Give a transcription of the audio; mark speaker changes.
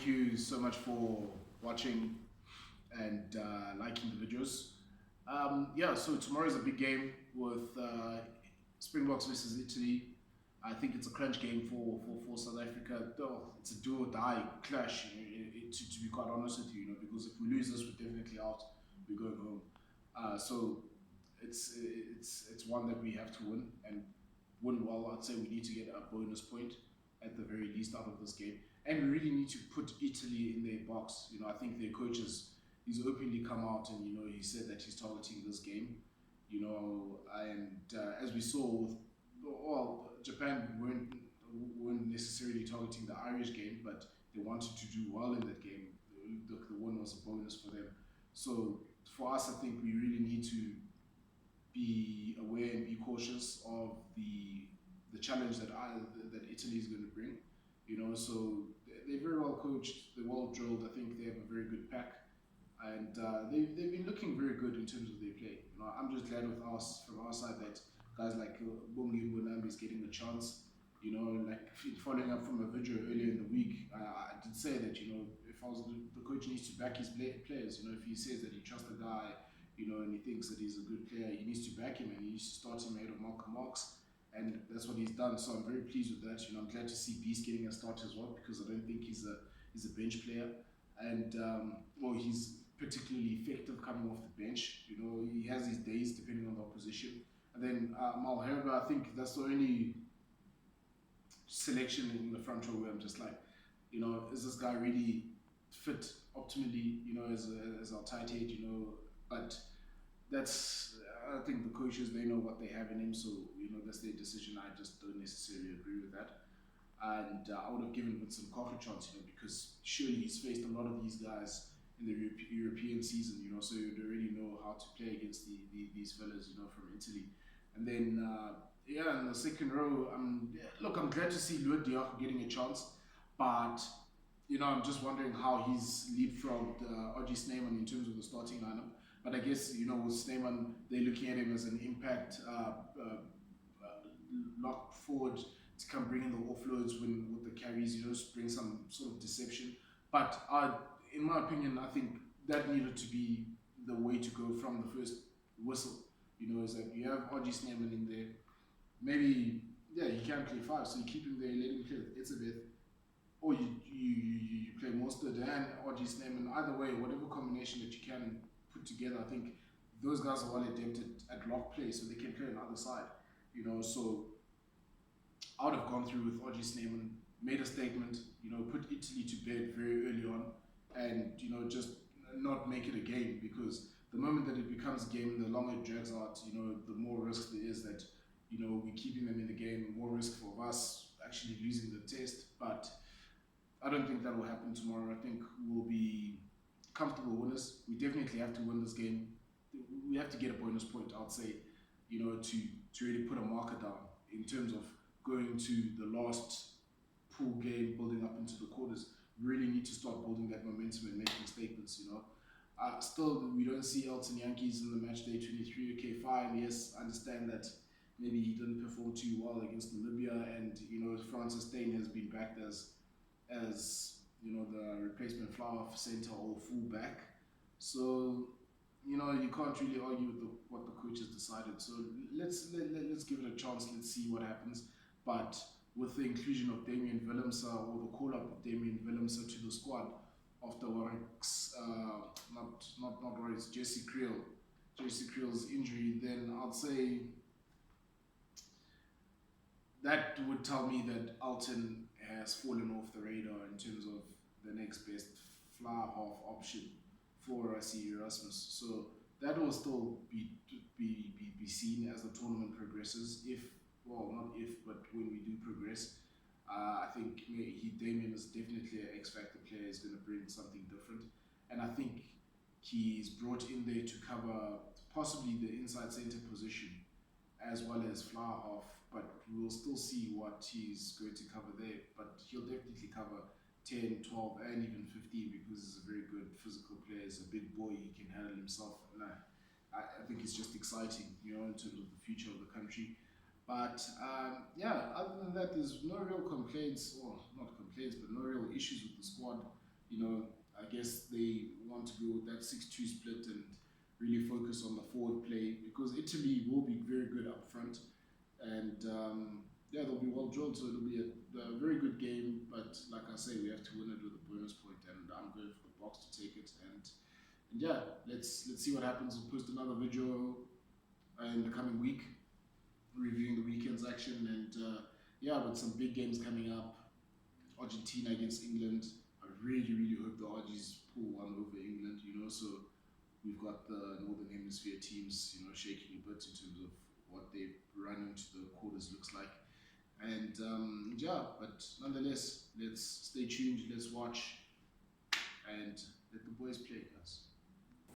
Speaker 1: you so much for watching and liking the videos. Yeah, so tomorrow is a big game with Springboks versus Italy. I think it's a crunch game for South Africa. Though it's a do or die clash. To be quite honest with you, because if we lose this, we're definitely out. We're going home. So it's one that we have to win and win well. I'd say we need to get a bonus point at the very least out of this game, and we really need to put Italy in their box. I think their coaches, he's openly come out and he said that he's targeting this game. And as we saw with Japan weren't necessarily targeting the Irish game, but they wanted to do well in that game. The win was a bonus for them. So for us, I think we really need to be aware and be cautious of the challenge that Italy is going to bring. So they're very well coached, they're well drilled. I think they have a very good pack, and they've been looking very good in terms of their play. I'm just glad with us from our side that guys like Bongi Mbonambi is getting a chance. Like following up from a video earlier in the week, I did say that if I was the coach needs to back his players. If he says that he trusts the guy, and he thinks that he's a good player, he needs to back him and he needs to start him ahead of Malcolm Marks. And that's what he's done. So I'm very pleased with that. I'm glad to see Beast getting a start as well, because I don't think he's a bench player, and he's particularly effective coming off the bench. He has his days depending on the opposition. And then Malherba, I think that's the only selection in the front row where I'm just like, is this guy really fit optimally? As our tight head, but that's, I think the coaches, they know what they have in him, so that's their decision. I just don't necessarily agree with that, and I would have given Vincent Koch a chance, because surely he's faced a lot of these guys in the European season, so you'd already know how to play against these fellas, from Italy. And then in the second row, look, I'm glad to see Luat Diak getting a chance, but I'm just wondering how he's leapfrogged Oji Snyman in terms of the starting lineup. But I guess, with Snyman, they're looking at him as an impact lock forward to come bring in the offloads with the carries, bring some sort of deception. But in my opinion, I think that needed to be the way to go from the first whistle. Is that you have Oji Snyman in there. Maybe, he can play 5, so you keep him there, let him play with Itzebeth. Or you play Mostert and Oji Snyman. Either way, whatever combination that you can put together, I think those guys are well adapted at lock play, so they can play on the other side. So I would have gone through with Oji Snyman, made a statement, put Italy to bed very early on, and just not make it a game, because the moment that it becomes a game, the longer it drags out, the more risk there is that we're keeping them in the game, more risk for us actually losing the test. But I don't think that will happen tomorrow. I think we'll be comfortable winners. We definitely have to win this game. We have to get a bonus point, I'd say, to really put a marker down in terms of going to the last pool game, building up into the quarters. We really need to start building that momentum and making statements. Still, we don't see Elton Yankees in the match day 23. Okay, fine. Yes, I understand that maybe he didn't perform too well against Namibia, and Francis Steyn has been backed as the replacement flower for centre or fullback. So you can't really argue with what the coach has decided. So let's give it a chance. Let's see what happens. But with the inclusion of Damian Willemse, or the call up of Damian Willemse to the squad after Warwick's not Warwick's Jesse Creel's injury, then I'd say that would tell me that Alton has fallen off the radar in terms of the next best fly half option for Rassie Erasmus. So that will still be seen as the tournament progresses. Not if, but when we do progress, I think Damien is definitely an X-factor player. He's going to bring something different, and I think he's brought in there to cover possibly the inside centre position as well as flower half, but we'll still see what he's going to cover there. But he'll definitely cover 10, 12, and even 15, because he's a very good physical player. He's a big boy, he can handle himself. And I think it's just exciting, in terms of the future of the country. But other than that, there's no real complaints, or not complaints, but no real issues with the squad. You know, I guess they want to go with that 6-2 split and really focus on the forward play because Italy will be very good up front and yeah, they'll be well drilled, so it'll be a very good game. But like I say, we have to win it with a bonus point, and I'm going for the Boks to take it. And yeah, let's see what happens. We'll post another video in the coming week, reviewing the weekend's action, and yeah, with some big games coming up. Argentina against England. I really hope the Argies pull one over England. You know, so we've got the Northern Hemisphere teams, you know, shaking a bit in terms of what they run into the quarters looks like. And yeah, but nonetheless, let's stay tuned, let's watch, and let the boys play, guys.